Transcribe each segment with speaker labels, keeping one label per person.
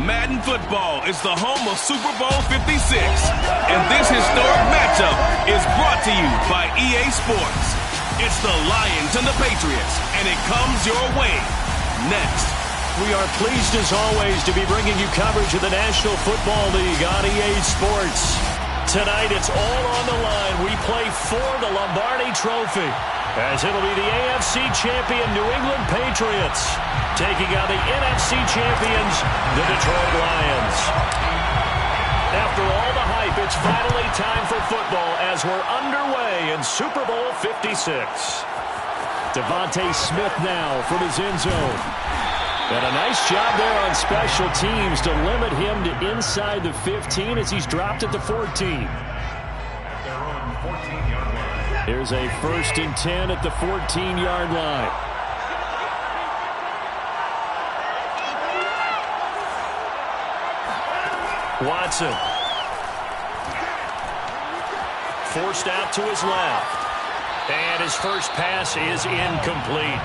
Speaker 1: Madden football is the home of Super Bowl 56. And this historic matchup is brought to you by EA Sports. It's the Lions and the Patriots, and it comes your way next.
Speaker 2: We are pleased, as always, to be bringing you coverage of the National Football League on EA Sports. Tonight, it's all on the line. We play for the Lombardi Trophy, as it'll be the AFC champion New England Patriots taking on the NFC champions, the Detroit Lions. After all the hype, it's finally time for football as we're underway in Super Bowl 56. Devontae Smith now from his end zone. And a nice job there on special teams to limit him to inside the 15 as he's dropped at the 14. Here's a 1st and 10 at the 14-yard line. Watson. Forced out to his left. And his first pass is incomplete.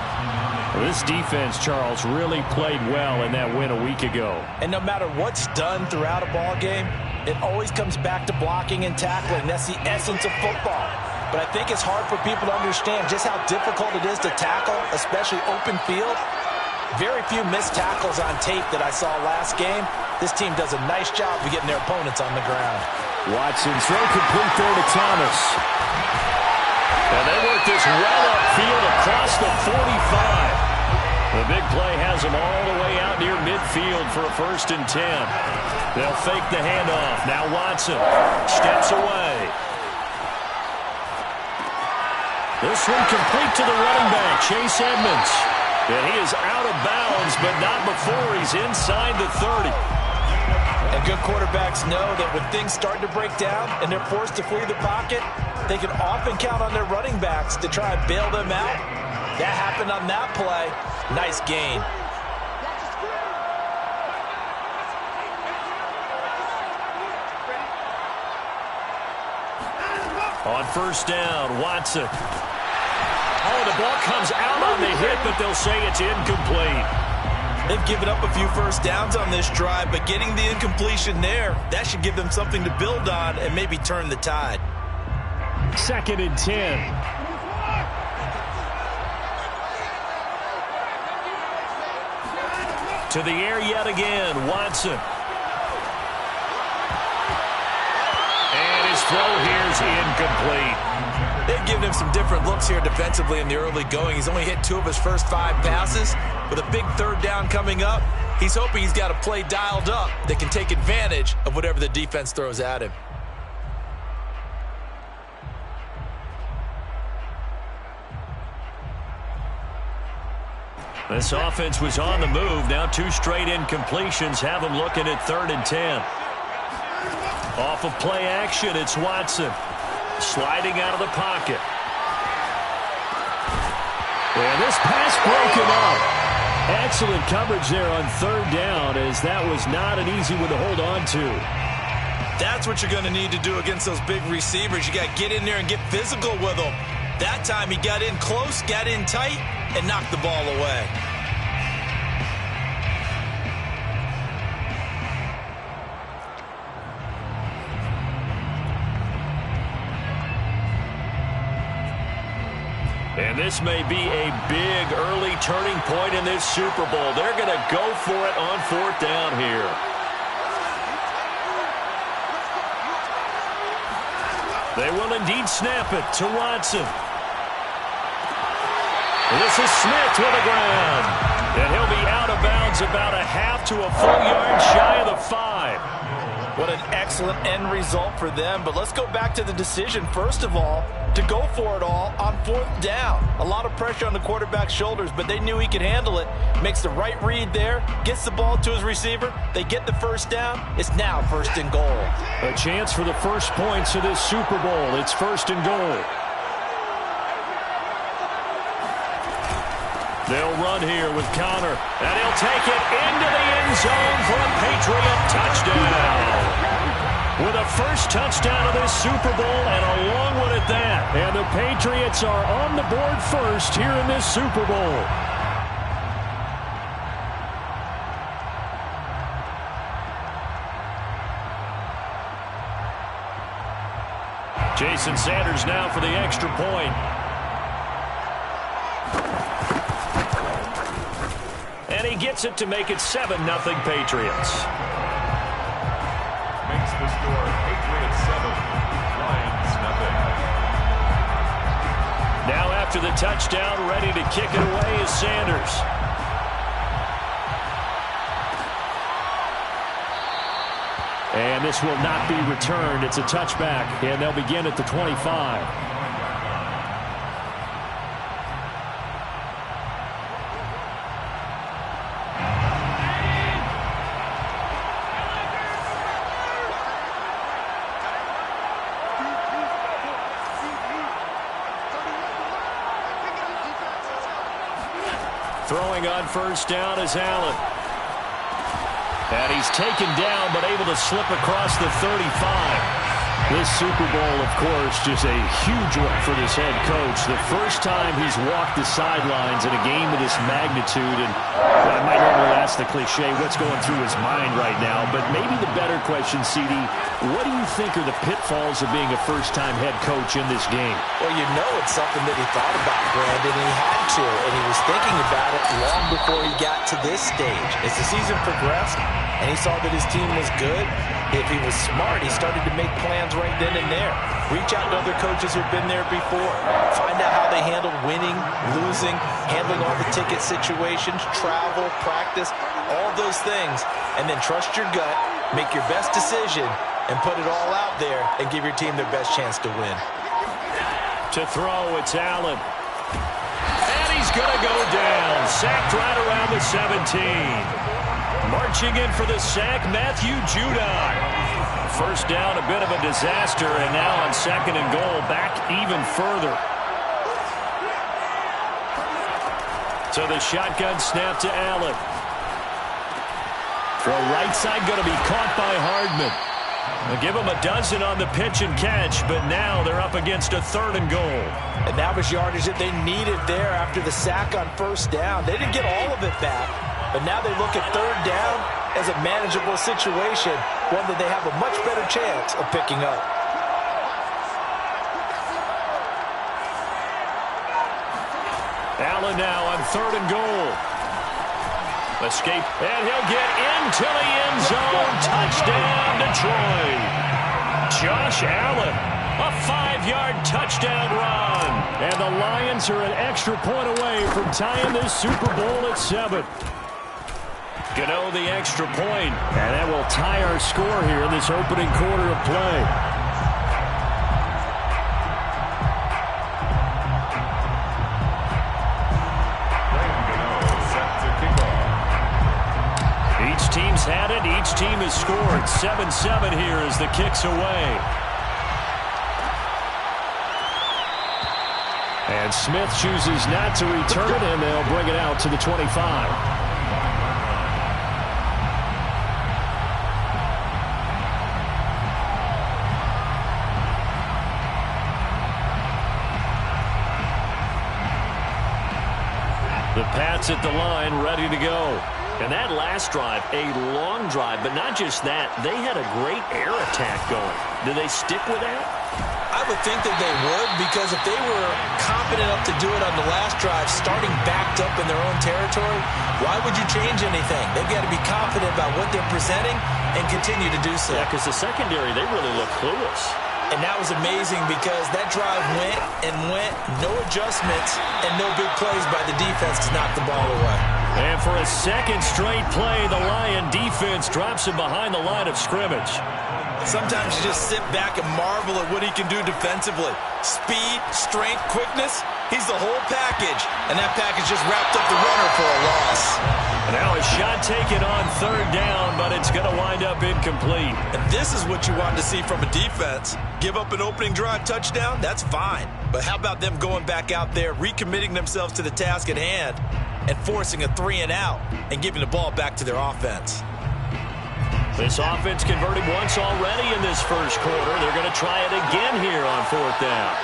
Speaker 2: This defense, Charles, really played well in that win a week ago.
Speaker 3: And no matter what's done throughout a ball game, it always comes back to blocking and tackling. That's the essence of football. But I think it's hard for people to understand just how difficult it is to tackle, especially open field. Very few missed tackles on tape that I saw last game. This team does a nice job of getting their opponents on the ground.
Speaker 2: Watson throw complete there to Thomas. And they work this well upfield across the 45. The big play has them all the way out near midfield for a 1st and 10. They'll fake the handoff. Now Watson steps away. This one complete to the running back, Chase Edmonds. And he is out of bounds, but not before he's inside the 30.
Speaker 3: And good quarterbacks know that when things start to break down and they're forced to flee the pocket, they can often count on their running backs to try and bail them out. That happened on that play. Nice gain.
Speaker 2: On 1st down, Watson. Oh, the ball comes out on the hit, but they'll say it's incomplete.
Speaker 3: They've given up a few 1st downs on this drive, but getting the incompletion there, that should give them something to build on and maybe turn the tide.
Speaker 2: 2nd and 10. To the air yet again, Watson. And his throw here is incomplete.
Speaker 3: They've given him some different looks here defensively in the early going. He's only hit 2 of his first 5 passes. With a big 3rd down coming up, he's hoping he's got a play dialed up that can take advantage of whatever the defense throws at him.
Speaker 2: This offense was on the move. Now 2 straight incompletions have them looking at 3rd and 10. Off of play action, it's Watson. Sliding out of the pocket. And this pass broken up. Excellent coverage there on 3rd down, as that was not an easy one to hold on to.
Speaker 3: That's what you're going to need to do against those big receivers. You got to get in there and get physical with them. That time he got in close, got in tight, and knocked the ball away.
Speaker 2: And this may be a big early turning point in this Super Bowl. They're going to go for it on 4th down here. They will indeed snap it to Watson. This is Smith to the ground. And he'll be out of bounds about a half to a full yard shy of the 5.
Speaker 3: What an excellent end result for them. But let's go back to the decision, first of all, to go for it all on 4th down. A lot of pressure on the quarterback's shoulders, but they knew he could handle it. Makes the right read there, gets the ball to his receiver. They get the 1st down. It's now 1st and goal.
Speaker 2: A chance for the first points of this Super Bowl. It's 1st and goal. They'll run here with Connor, and he'll take it into the end zone for a Patriot touchdown. With a 1st touchdown of this Super Bowl, and a long one at that. And the Patriots are on the board 1st here in this Super Bowl. Jason Sanders now for the extra point. And he gets it to make it 7-0 Patriots.
Speaker 4: Makes the score Patriots 7, Lions nothing.
Speaker 2: Now after the touchdown, ready to kick it away is Sanders. And this will not be returned. It's a touchback, and they'll begin at the 25. Throwing on first down is Allen. And he's taken down, but able to slip across the 35. This Super Bowl, of course, just a huge one for this head coach. The first time he's walked the sidelines in a game of this magnitude. And I might normally ask the cliche, what's going through his mind right now? But maybe the better question, CD, what do you think are the pitfalls of being a first-time head coach in this game?
Speaker 3: Well, you know it's something that he thought about, Brandon, and he had to. And he was thinking about it long before he got to this stage. As the season progressed and he saw that his team was good, if he was smart, he started to make plans right then and there. Reach out to other coaches who've been there before. Find out how they handle winning, losing, handling all the ticket situations, travel, practice, all those things. And then trust your gut, make your best decision, and put it all out there and give your team their best chance to win.
Speaker 2: To throw, it's Allen. And he's going to go down. Sacked right around the 17. Marching in for the sack, Matthew Judon. First down, a bit of a disaster, and now on 2nd and goal, back even further. So the shotgun snap to Allen. Throw right side, going to be caught by Hardman. They'll give him a dozen on the pitch and catch, but now they're up against a 3rd and goal.
Speaker 3: And that was yardage that they needed there after the sack on first down. They didn't get all of it back, but now they look at 3rd down as a manageable situation, one that they have a much better chance of picking up.
Speaker 2: Allen now on 3rd and goal. Escape, and he'll get into the end zone. Touchdown, Detroit. Josh Allen, a 5-yard touchdown run. And the Lions are an extra point away from tying this Super Bowl at 7. Gano the extra point, and that will tie our score here in this opening quarter of play. Each team's had it. Each team has scored. 7-7 here as the kick's away. And Smith chooses not to return it, and they'll bring it out to the 25. The Pats at the line, ready to go. And that last drive, a long drive, but not just that. They had a great air attack going. Do they stick with that?
Speaker 3: I would think that they would, because if they were confident enough to do it on the last drive, starting backed up in their own territory, why would you change anything? They've got to be confident about what they're presenting and continue to do so.
Speaker 2: Yeah, because the secondary, they really look clueless.
Speaker 3: And that was amazing because that drive went and went, no adjustments, and no big plays by the defense to knock the ball away.
Speaker 2: And for a second straight play, the Lion defense drops him behind the line of scrimmage.
Speaker 3: Sometimes you just sit back and marvel at what he can do defensively. Speed, strength, quickness, he's the whole package. And that package just wrapped up the runner for a loss.
Speaker 2: And now a shot taken on 3rd down, but it's going to wind up incomplete.
Speaker 3: And this is what you want to see from a defense. Give up an opening drive touchdown, that's fine. But how about them going back out there, recommitting themselves to the task at hand, and forcing a 3-and-out and giving the ball back to their offense?
Speaker 2: This offense converted once already in this first quarter. They're going to try it again here on 4th down.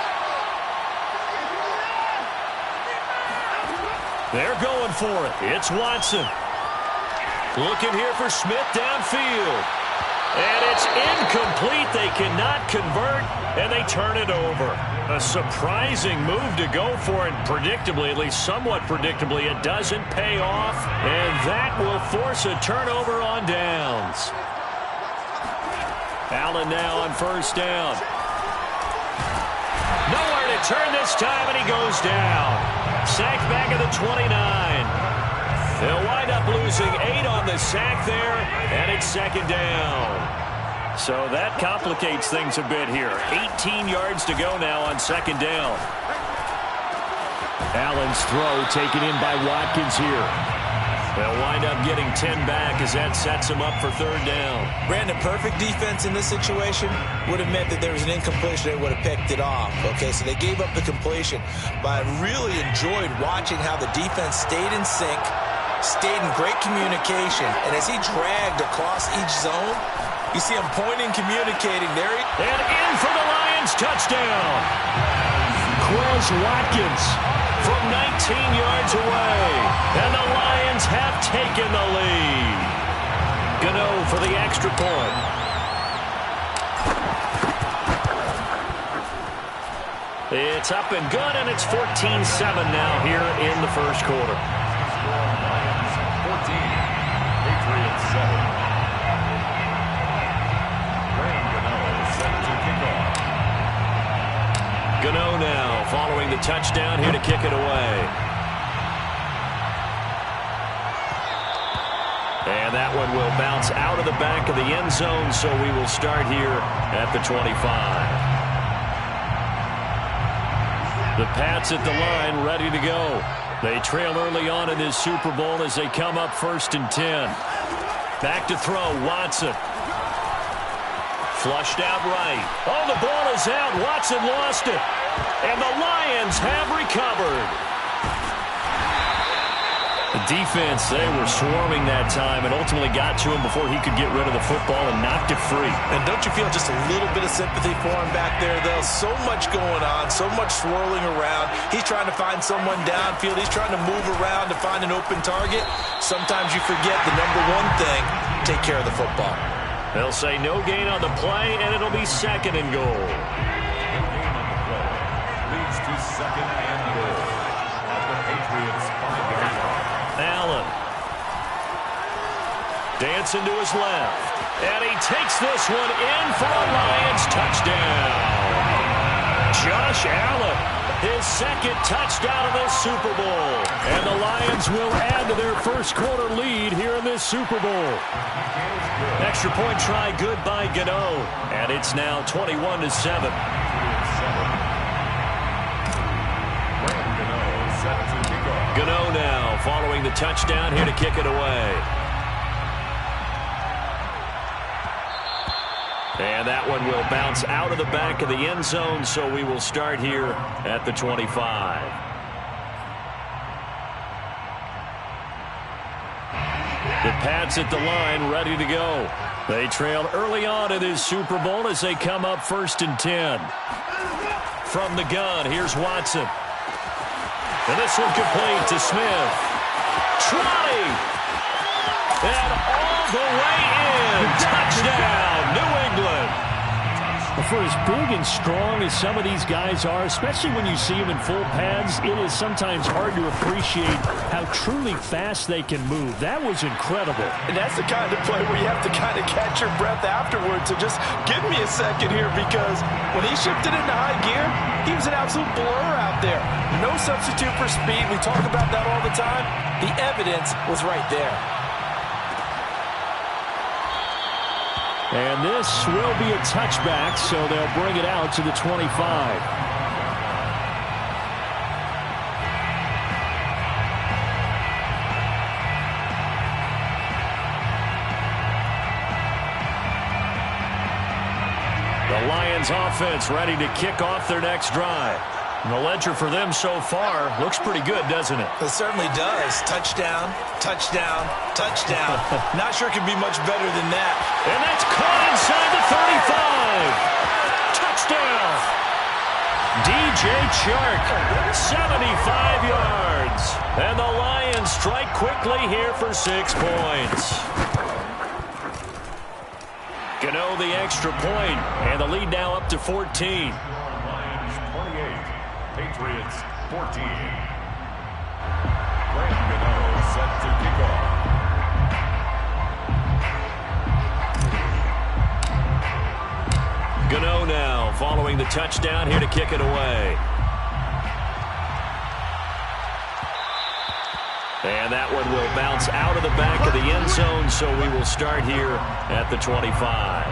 Speaker 2: They're going for it. It's Watson. Looking here for Smith downfield. And it's incomplete. They cannot convert, and they turn it over. A surprising move to go for it. Predictably, at least somewhat predictably, it doesn't pay off, and that will force a turnover on downs. Allen now on first down. Nowhere to turn this time, and he goes down. Sacked back at the 29. They'll wind up losing 8 on the sack there, and it's second down. So that complicates things a bit here. 18 yards to go now on second down. Allen's throw taken in by Watkins here. They'll wind up getting 10 back as that sets them up for third down.
Speaker 3: Brandon, perfect defense in this situation would have meant that there was an incompletion. They would have picked it off. Okay, so they gave up the completion. But I really enjoyed watching how the defense stayed in sync, stayed in great communication. And as he dragged across each zone, you see him pointing, communicating. There he...
Speaker 2: And in for the Lions, touchdown. Quez Watkins from 19 yards away. And the Lions have taken the lead. Gano for the extra point. It's up and good, and it's 14-7 now here in the first quarter.
Speaker 4: 14, Patriots 7.
Speaker 2: Gano now following the touchdown here to kick it away. And that one will bounce out of the back of the end zone, so we will start here at the 25. The Pats at the line ready to go. They trail early on in this Super Bowl as they come up 1st and 10. Back to throw, Watson. Flushed out right. Oh, the ball is out. Watson lost it. And the Lions have recovered. The defense, they were swarming that time and ultimately got to him before he could get rid of the football and knocked it free.
Speaker 3: And don't you feel just a little bit of sympathy for him back there, though? So much going on, so much swirling around. He's trying to find someone downfield. He's trying to move around to find an open target. Sometimes you forget the number one thing, take care of the football.
Speaker 2: They'll say no gain on the play, and it'll be 2nd and goal.
Speaker 4: No gain on the play. Leads to 2nd and goal. At the Patriots 5-yard line.
Speaker 2: Allen. Dancing to his left. And he takes this one in for a Lions touchdown. Josh Allen, his 2nd touchdown of this Super Bowl. And the Lions will add to their first quarter lead here in this Super Bowl. Extra point try good by Gano. And it's now 21-7. Gano now following the touchdown here to kick it away. And that one will bounce out of the back of the end zone, so we will start here at the 25. The Pats at the line ready to go. They trail early on in this Super Bowl as they come up 1st and 10. From the gun, here's Watson. And this one complete to Smith. Trotty. And all the way in. Touchdown, New England.
Speaker 5: For as big and strong as some of these guys are, especially when you see them in full pads, it is sometimes hard to appreciate how truly fast they can move. That was incredible.
Speaker 3: And that's the kind of play where you have to kind of catch your breath afterwards. So just give me a second here, because when he shifted into high gear, he was an absolute blur out there. No substitute for speed. We talk about that all the time. The evidence was right there.
Speaker 5: And this will be a touchback, so they'll bring it out to the 25.
Speaker 2: The Lions offense ready to kick off their next drive. And the ledger for them so far looks pretty good, doesn't it?
Speaker 3: It certainly does. Touchdown, touchdown, touchdown. Not sure it could be much better than that.
Speaker 2: And that's caught inside the 35. Touchdown. DJ Chark, 75 yards. And the Lions strike quickly here for 6 points. Gano the extra point, and the lead now up to 14.
Speaker 4: Lions 28, Patriots 14. Grant Gano set to kick off.
Speaker 2: Gano now following the touchdown here to kick it away. And that one will bounce out of the back of the end zone, so we will start here at the 25.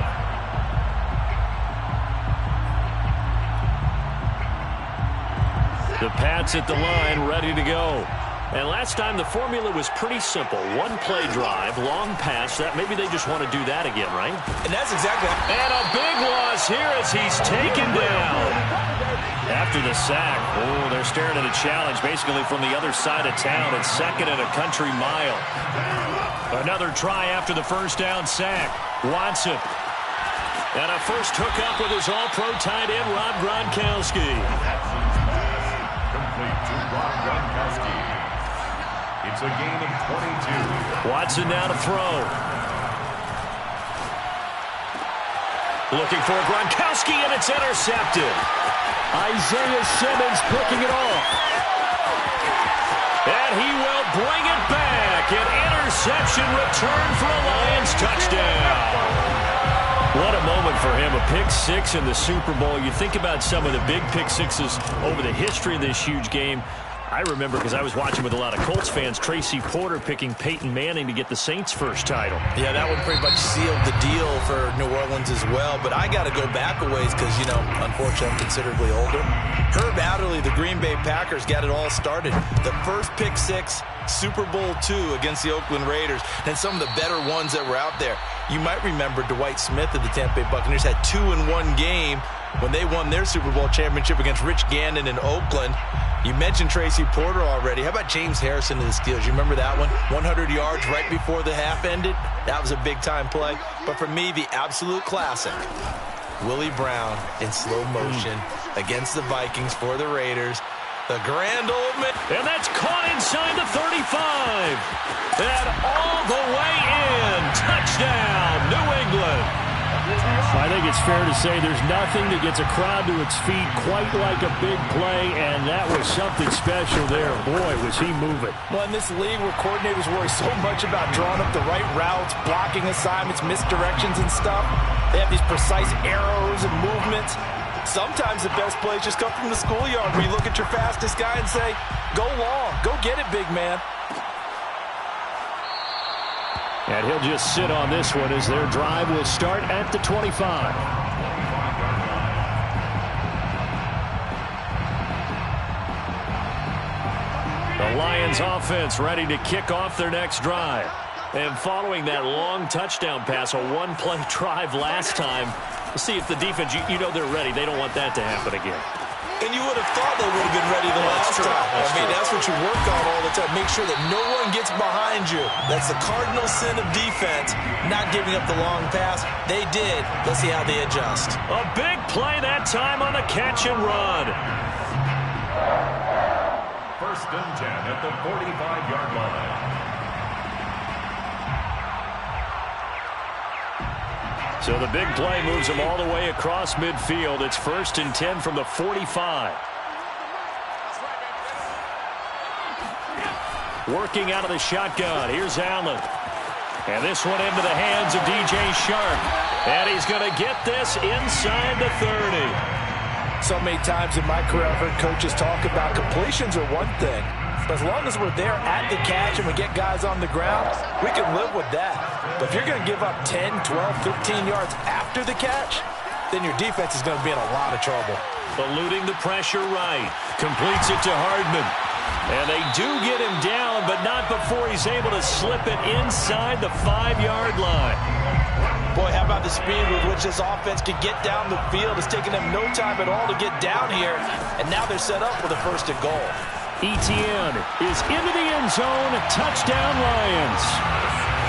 Speaker 2: The Pats at the line, ready to go. And last time the formula was pretty simple. One play drive, long pass. That maybe they just want to do that again, right?
Speaker 3: And that's exactly.
Speaker 2: And a big loss here as he's taken down. After the sack, they're staring at a challenge basically from the other side of town. It's second and a country mile. Another try after the first down sack. Watson. And a first hookup with his all-pro tight end, Rob Gronkowski.
Speaker 4: Complete to Rob Gronkowski. It's a gain of 22.
Speaker 2: Watson now to throw. Looking for Gronkowski, and it's intercepted. Isaiah Simmons picking it off. And he will bring it back. An interception return for a Lions touchdown. What a moment for him. A pick six in the Super Bowl. You think about some of the big pick sixes over the history of this huge game. I remember, because I was watching with a lot of Colts fans, Tracy Porter picking Peyton Manning to get the Saints' first title.
Speaker 3: Yeah, that one pretty much sealed the deal for New Orleans as well. But I got to go back a ways because, you know, unfortunately I'm considerably older. Herb Adderley, the Green Bay Packers, got it all started. The first pick six, Super Bowl II against the Oakland Raiders, and some of the better ones that were out there. You might remember Dwight Smith of the Tampa Bay Buccaneers had 2-in-1 game when they won their Super Bowl championship against Rich Gannon in Oakland. You mentioned Tracy Porter already. How about James Harrison to the Steelers? You remember that one? 100 yards right before the half ended? That was a big-time play. But for me, the absolute classic, Willie Brown in slow motion against the Vikings for the Raiders. The grand old man.
Speaker 2: And that's caught inside the 35. And all the way in. Touchdown, New England.
Speaker 5: I think it's fair to say there's nothing that gets a crowd to its feet quite like a big play, and that was something special there. Boy, was he moving.
Speaker 3: Well, in this league where coordinators worry so much about drawing up the right routes, blocking assignments, misdirections and stuff, they have these precise arrows and movements. Sometimes the best plays just come from the schoolyard where you look at your fastest guy and say, go long, go get it, big man.
Speaker 5: And he'll just sit on this one as their drive will start at the 25. The Lions offense ready to kick off their next drive. And following that long touchdown pass, a one-play drive last time, let's see if the defense, you know they're ready. They don't want that to happen again.
Speaker 3: And you would have thought they would have been ready the last time. That's what you work on all the time. Make sure that no one gets behind you. That's the cardinal sin of defense, not giving up the long pass. They did. Let's see how they adjust.
Speaker 2: A big play that time on the catch and run.
Speaker 4: First and 10 at the 45-yard line.
Speaker 2: So the big play moves them all the way across midfield. It's first and 10 from the 45. Working out of the shotgun. Here's Allen. And this one into the hands of DJ Shark. And he's going to get this inside the 30.
Speaker 3: So many times in my career, I've heard coaches talk about completions are one thing. But as long as we're there at the catch and we get guys on the ground, we can live with that. But if you're going to give up 10, 12, 15 yards after the catch, then your defense is going to be in a lot of trouble.
Speaker 2: Eluding the pressure right. Completes it to Hardman. And they do get him down, but not before he's able to slip it inside the 5-yard line.
Speaker 3: Boy, how about the speed with which this offense can get down the field? It's taken them no time at all to get down here, and now they're set up with a first and goal.
Speaker 5: Etienne is into the end zone. Touchdown, Lions.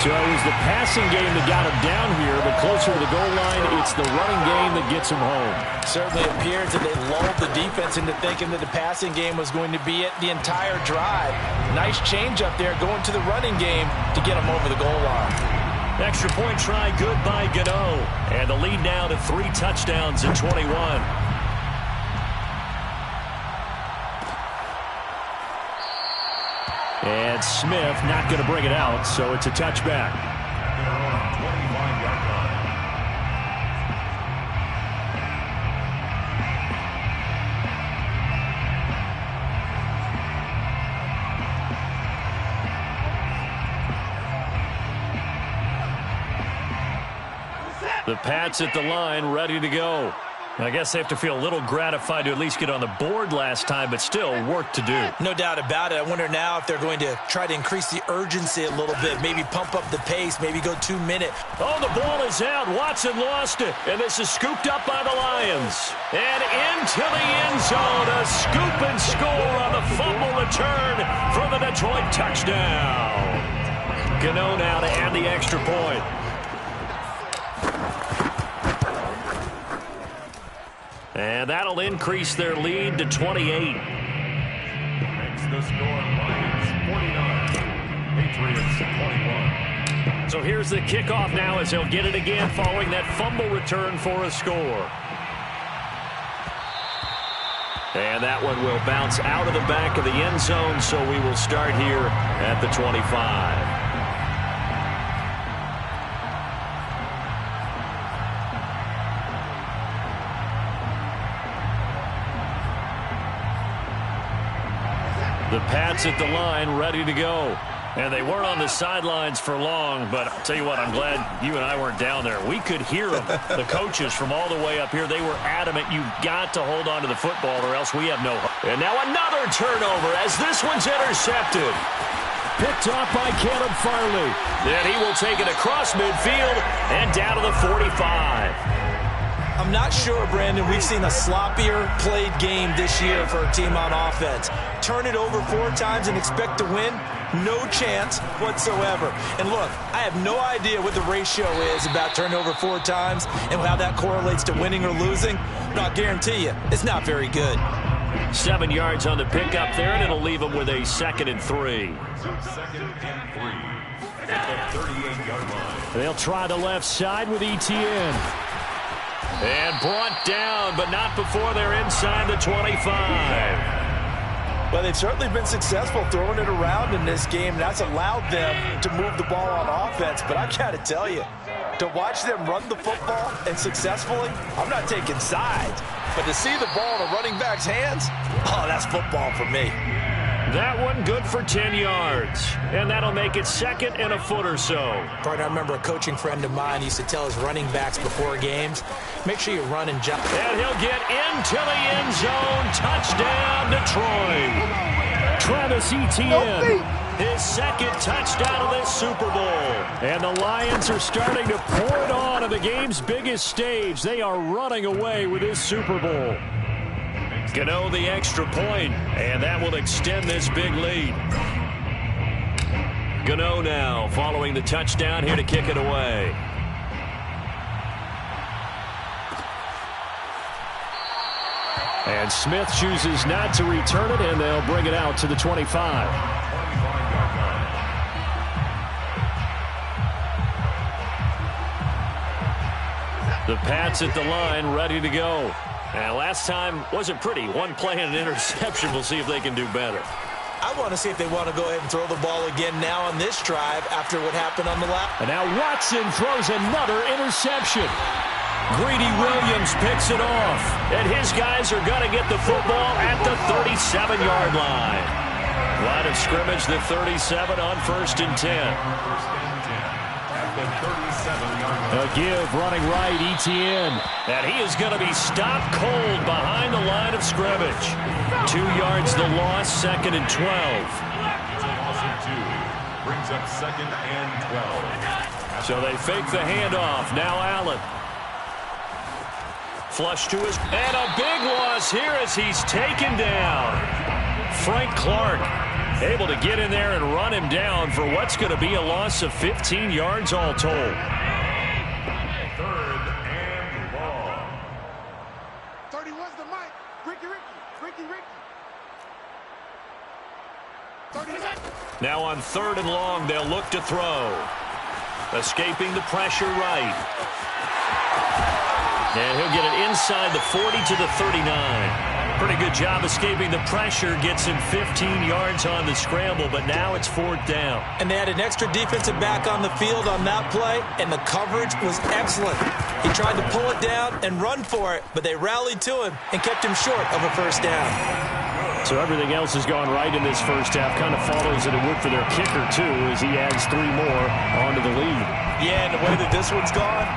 Speaker 5: So it was the passing game that got him down here, but closer to the goal line, it's the running game that gets him home.
Speaker 3: Certainly appears that they lulled the defense into thinking that the passing game was going to be it the entire drive. Nice change up there going to the running game to get him over the goal line.
Speaker 2: Extra point try good by Gano. And the lead now to 3 touchdowns in 21.
Speaker 5: And Smith not going to bring it out, so it's a touchback.
Speaker 2: The Pats at the line, ready to go. I guess they have to feel a little gratified to at least get on the board last time, but still work to do.
Speaker 3: No doubt about it. I wonder now if they're going to try to increase the urgency a little bit, maybe pump up the pace, maybe go 2-minute.
Speaker 2: Oh, the ball is out. Watson lost it, and this is scooped up by the Lions. And into the end zone, a scoop and score on the fumble return for the Detroit touchdown. Gano now to add the extra point. And that'll increase their lead to 28.
Speaker 4: Makes the score Lions 49, Patriots 21.
Speaker 2: So here's the kickoff now as he'll get it again following that fumble return for a score. And that one will bounce out of the back of the end zone, so we will start here at the 25. The Pats at the line, ready to go. And they weren't on the sidelines for long, but I'll tell you what, I'm glad you and I weren't down there. We could hear them, the coaches from all the way up here. They were adamant, you've got to hold on to the football or else we have no hope. And now another turnover as this one's intercepted.
Speaker 5: Picked off by Caleb Farley.
Speaker 2: Then he will take it across midfield and down to the 45.
Speaker 3: I'm not sure, Brandon, we've seen a sloppier played game this year for a team on offense. Turn it over 4 times and expect to win? No chance whatsoever. And look, I have no idea what the ratio is about turnover 4 times and how that correlates to winning or losing. But I'll guarantee you, it's not very good.
Speaker 2: 7 yards on the pickup there, and it'll leave them with a 2nd and 3.
Speaker 4: 2nd and 3 at the 38-yard line.
Speaker 5: They'll try the left side with Etienne.
Speaker 2: And brought down, but not before they're inside the 25.
Speaker 3: Well, they've certainly been successful throwing it around in this game. That's allowed them to move the ball on offense. But I got to tell you, to watch them run the football and successfully, I'm not taking sides. But to see the ball in a running back's hands, oh, that's football for me.
Speaker 2: That one good for 10 yards. And that'll make it 2nd and a foot or so.
Speaker 3: Partner, I remember a coaching friend of mine used to tell his running backs before games, make sure you run and jump.
Speaker 2: And he'll get into the end zone. Touchdown, Detroit.
Speaker 5: Travis Etienne.
Speaker 2: His 2nd touchdown of this Super Bowl.
Speaker 5: And the Lions are starting to pour it on the game's biggest stage. They are running away with this Super Bowl.
Speaker 2: Gano the extra point, and that will extend this big lead. Gano now following the touchdown here to kick it away.
Speaker 5: And Smith chooses not to return it, and they'll bring it out to the 25.
Speaker 2: The Pats at the line, ready to go. And last time wasn't pretty. One play and an interception. We'll see if they can do better.
Speaker 3: I want to see if they want to go ahead and throw the ball again now on this drive after what happened on the last.
Speaker 5: And now Watson throws another interception.
Speaker 2: Greedy Williams picks it off. And his guys are going to get the football at the 37-yard line. Line of scrimmage, the 37 on 1st and 10.
Speaker 5: A give running right, Etienne.
Speaker 2: And he is going to be stopped cold behind the line of scrimmage. 2 yards the loss, 2nd and 12.
Speaker 4: Brings up 2nd and 12.
Speaker 2: So they fake the handoff. Now Allen. Flush to his. And a big loss here as he's taken down. Frank Clark able to get in there and run him down for what's going to be a loss of 15 yards all told.
Speaker 4: 3rd and long.
Speaker 6: 31's the mic. Ricky. 30.
Speaker 2: Now on 3rd and long, they'll look to throw. Escaping the pressure right. And he'll get it inside the 40 to the 39. Pretty good job escaping the pressure. Gets him 15 yards on the scramble, but now it's 4th down.
Speaker 3: And they had an extra defensive back on the field on that play, and the coverage was excellent. He tried to pull it down and run for it, but they rallied to him and kept him short of a 1st down.
Speaker 5: So everything else has gone right in this first half. Kind of follows that it would for their kicker, too, as he adds 3 more onto the lead.
Speaker 3: Yeah, and the way that this one's gone,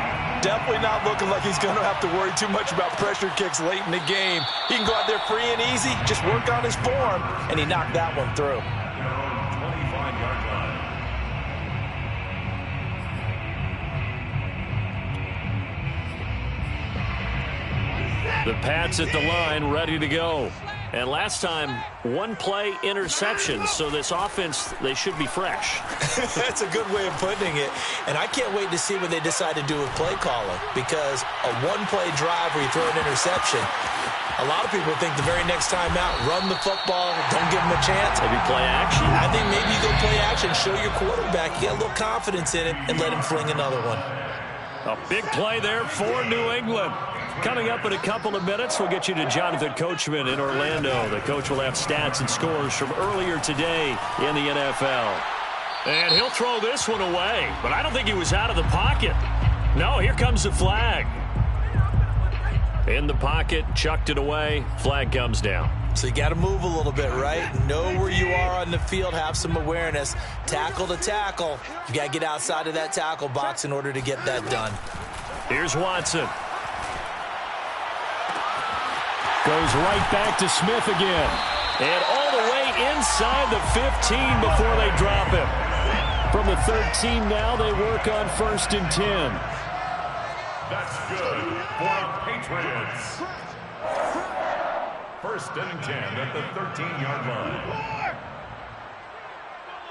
Speaker 3: definitely not looking like he's going to have to worry too much about pressure kicks late in the game. He can go out there free and easy, just work on his form, and he knocked that one through.
Speaker 4: 25-yard line.
Speaker 2: The Pats at the line, ready to go. And last time, 1-play interception, so this offense, they should be fresh.
Speaker 3: That's a good way of putting it. And I can't wait to see what they decide to do with play calling, because a 1-play drive where you throw an interception, a lot of people think the very next time out, run the football, don't give them a chance.
Speaker 2: Maybe play action.
Speaker 3: I think maybe you go play action, show your quarterback, you got a little confidence in him, and let him fling another one.
Speaker 2: A big play there for New England. Coming up in a couple of minutes, we'll get you to Jonathan Coachman in Orlando. The coach will have stats and scores from earlier today in the NFL. And he'll throw this one away, but I don't think he was out of the pocket. No, here comes the flag. In the pocket, chucked it away, flag comes down.
Speaker 3: So you got to move a little bit, right? Know where you are on the field, have some awareness. Tackle to tackle. You got to get outside of that tackle box in order to get that done.
Speaker 2: Here's Watson.
Speaker 5: Goes right back to Smith again.
Speaker 2: And all the way inside the 15 before they drop him.
Speaker 5: From the 13 now, they work on 1st and 10.
Speaker 4: That's good for the Patriots. 1st and 10 at the 13-yard line.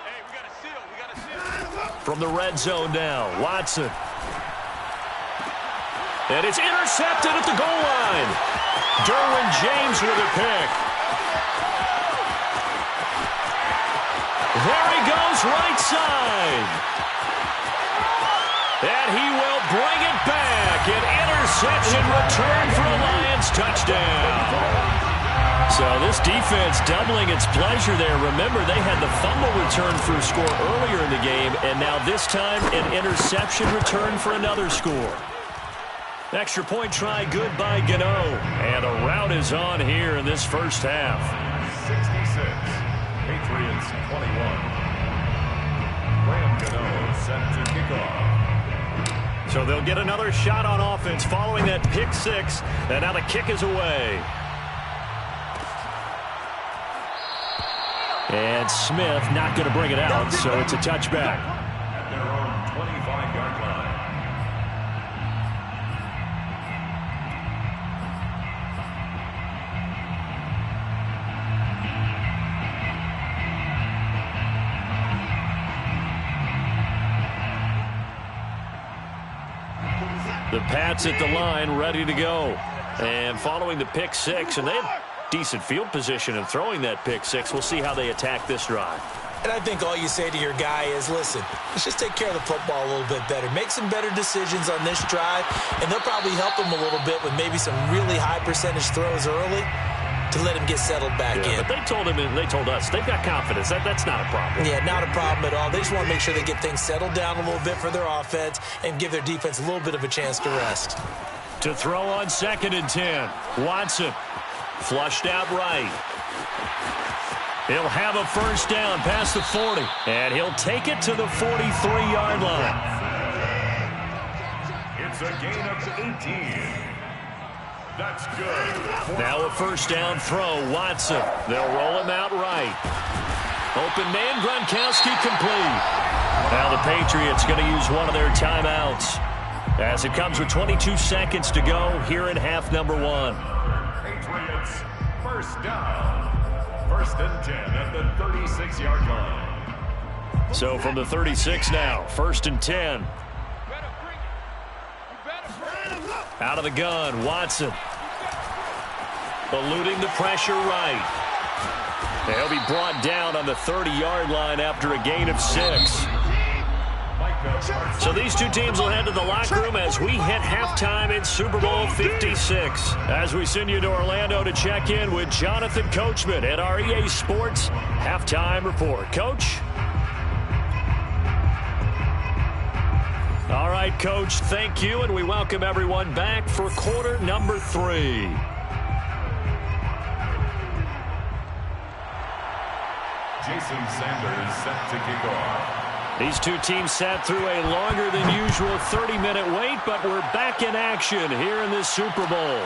Speaker 6: Hey, we got a seal.
Speaker 2: From the red zone now, Watson. And it's intercepted at the goal line. Derwin James with a pick. There he goes, right side. And he will bring it back. An interception return for a Lions touchdown. So this defense doubling its pleasure there. Remember, they had the fumble return for a score earlier in the game, and now this time an interception return for another score. Extra point try good by Gano. And a rout is on here in this first half.
Speaker 4: 66. Patriots 21. Graham Gano set to kick off.
Speaker 2: So they'll get another shot on offense following that pick 6. And now the kick is away. And Smith not going to bring it out, so it's a touchback.
Speaker 4: At their own 25-yard line.
Speaker 2: The Pats at the line, ready to go. And following the pick 6, and they have decent field position in throwing that pick 6. We'll see how they attack this drive.
Speaker 3: And I think all you say to your guy is, listen, let's just take care of the football a little bit better. Make some better decisions on this drive, and they'll probably help him a little bit with maybe some really high percentage throws early to let him get settled back in.
Speaker 2: But they told him and they told us they've got confidence. That's not a problem.
Speaker 3: Yeah, not a problem at all. They just want to make sure they get things settled down a little bit for their offense and give their defense a little bit of a chance to rest.
Speaker 2: To throw on 2nd and 10. Watson flushed out right. He'll have a first down past the 40. And he'll take it to the 43-yard line.
Speaker 4: It's a gain of 18. That's good.
Speaker 2: Now a first down throw. Watson. They'll roll him out right. Open man, Gronkowski complete. Now the Patriots going to use one of their timeouts as it comes with 22 seconds to go here in half number 1.
Speaker 4: Patriots, first down. 1st and 10 at the 36-yard line.
Speaker 2: So from the 36 now, 1st and 10. Out of the gun, Watson. Eluding the pressure right. They'll be brought down on the 30-yard line after a gain of 6. So these two teams will head to the locker room as we hit halftime in Super Bowl 56. As we send you to Orlando to check in with Jonathan Coachman at our EA Sports Halftime Report. Coach? All right, Coach, thank you, and we welcome everyone back for quarter number 3.
Speaker 4: Jason Sanders set to kick off.
Speaker 2: These two teams sat through a longer than usual 30-minute wait, but we're back in action here in this Super Bowl.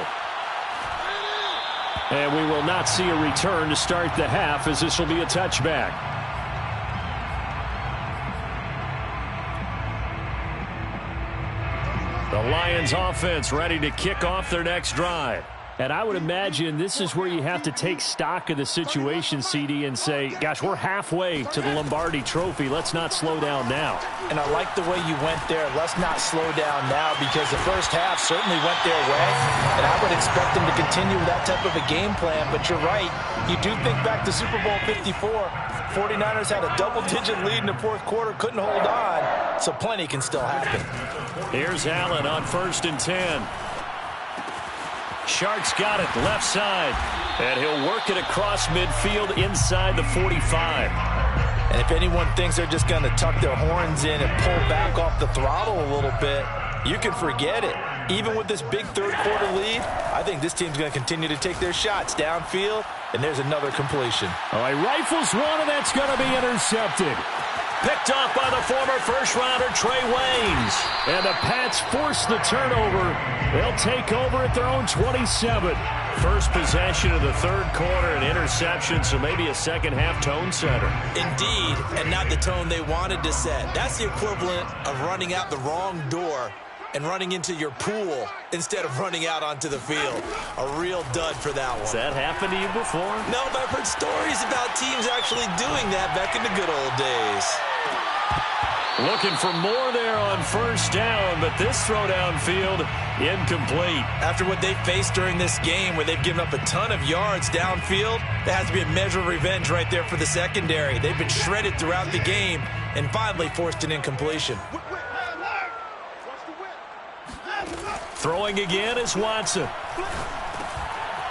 Speaker 2: And we will not see a return to start the half, as this will be a touchback. The Lions offense ready to kick off their next drive. And I would imagine this is where you have to take stock of the situation, CD, and say, gosh, we're halfway to the Lombardi Trophy. Let's not slow down now.
Speaker 3: And I like the way you went there. Let's not slow down now, because the first half certainly went their way. And I would expect them to continue with that type of a game plan. But you're right. You do think back to Super Bowl 54. 49ers had a double-digit lead in the fourth quarter, couldn't hold on. So plenty can still happen.
Speaker 2: Here's Allen on 1st and 10. Shark's got it left side, and he'll work it across midfield inside the 45.
Speaker 3: And if anyone thinks they're just going to tuck their horns in and pull back off the throttle a little bit, you can forget it. Even with this big third quarter lead, I think this team's going to continue to take their shots downfield, and there's another completion.
Speaker 5: All right, rifles one, and that's going to be intercepted.
Speaker 2: Picked off by the former first-rounder Trey Waynes.
Speaker 5: And the Pats force the turnover. They'll take over at their own 27.
Speaker 2: First possession of the third quarter, an interception, so maybe a second-half tone setter.
Speaker 3: Indeed, and not the tone they wanted to set. That's the equivalent of running out the wrong door and running into your pool instead of running out onto the field. A real dud for that one.
Speaker 2: Has that happened to you before?
Speaker 3: No, but I've heard stories about teams actually doing that back in the good old days.
Speaker 2: Looking for more there on first down, but this throw downfield incomplete.
Speaker 3: After what they faced during this game, where they've given up a ton of yards downfield, that has to be a measure of revenge right there for the secondary. They've been shredded throughout the game and finally forced an incompletion.
Speaker 2: Throwing again is Watson.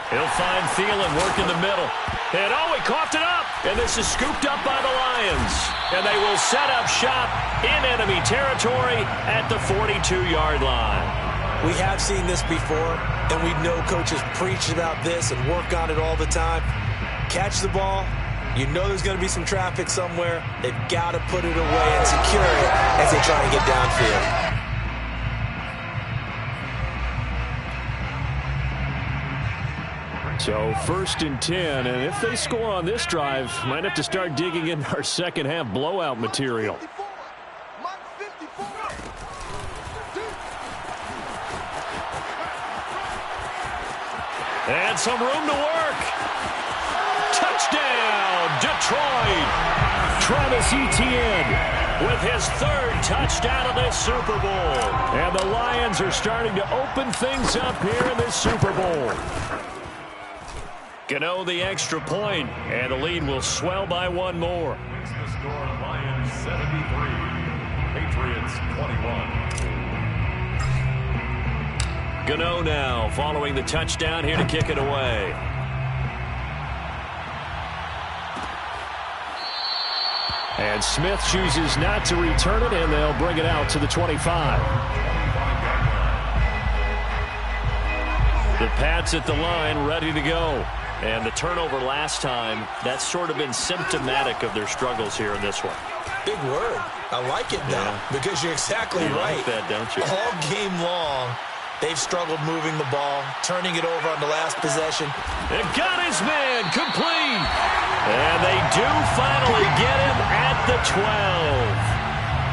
Speaker 2: He'll find Thielen working the middle. And oh, he coughed it up. And this is scooped up by the Lions. And they will set up shop in enemy territory at the 42-yard line.
Speaker 3: We have seen this before, and we know coaches preach about this and work on it all the time. Catch the ball. You know there's going to be some traffic somewhere. They've got to put it away and secure it as they try to get downfield.
Speaker 5: So 1st and 10, and if they score on this drive, might have to start digging in our second half blowout material.
Speaker 2: And some room to work. Touchdown, Detroit.
Speaker 5: Travis Etienne
Speaker 2: with his 3rd touchdown of this Super Bowl.
Speaker 5: And the Lions are starting to open things up here in this Super Bowl.
Speaker 2: Gano the extra point, and the lead will swell by one more.
Speaker 4: It's the score, Lions 73, Patriots 21.
Speaker 2: Gano now following the touchdown here to kick it away.
Speaker 5: And Smith chooses not to return it, and they'll bring it out to the 25.
Speaker 2: The Pats at the line, ready to go. And the turnover last time, that's sort of been symptomatic of their struggles here in this one.
Speaker 3: Big word. I like it now, because you're exactly right.
Speaker 2: You like that, don't you?
Speaker 3: All game long, they've struggled moving the ball, turning it over on the last possession.
Speaker 2: And got his man complete. And they do finally get him at the 12.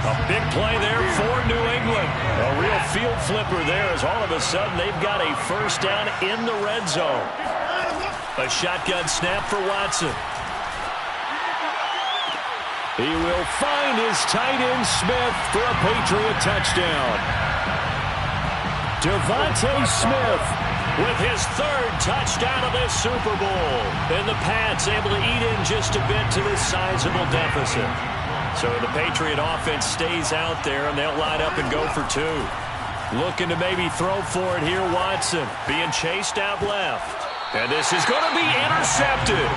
Speaker 2: A big play there for New England. A real field flipper there, as all of a sudden they've got a first down in the red zone. A shotgun snap for Watson.
Speaker 5: He will find his tight end Smith for a Patriot touchdown. Devontae Smith
Speaker 2: with his 3rd touchdown of this Super Bowl. And the Pats able to eat in just a bit to this sizable deficit. So the Patriot offense stays out there, and they'll line up and go for 2. Looking to maybe throw for it here, Watson. Being chased out left. And this is going to be intercepted.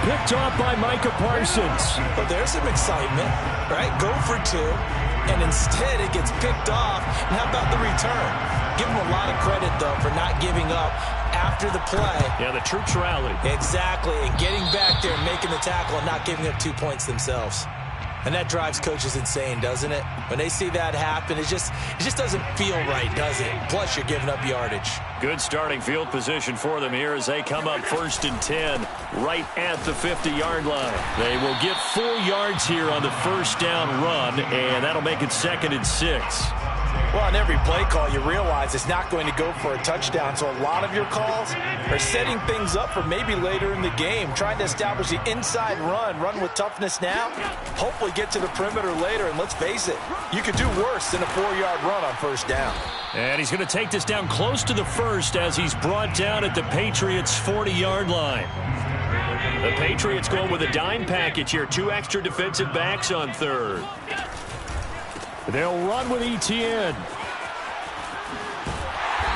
Speaker 5: Picked off by Micah Parsons.
Speaker 3: But there's some excitement, right? Go for 2, and instead it gets picked off. And how about the return? Give him a lot of credit, though, for not giving up after the play.
Speaker 2: Yeah, the troops rallied.
Speaker 3: Exactly, and getting back there and making the tackle and not giving up 2 points themselves. And that drives coaches insane, doesn't it? When they see that happen, it just doesn't feel right, does it? Plus, you're giving up yardage.
Speaker 2: Good starting field position for them here as they come up 1st and 10 right at the 50-yard line. They will get 4 yards here on the first down run, and that'll make it 2nd and 6.
Speaker 3: Well, on every play call, you realize it's not going to go for a touchdown. So a lot of your calls are setting things up for maybe later in the game, trying to establish the inside run with toughness now, hopefully get to the perimeter later. And let's face it, you could do worse than a 4-yard run on first down.
Speaker 2: And he's going to take this down close to the first as he's brought down at the Patriots' 40-yard line. The Patriots going with a dime package here, 2 extra defensive backs on 3rd.
Speaker 5: They'll run with Etienne.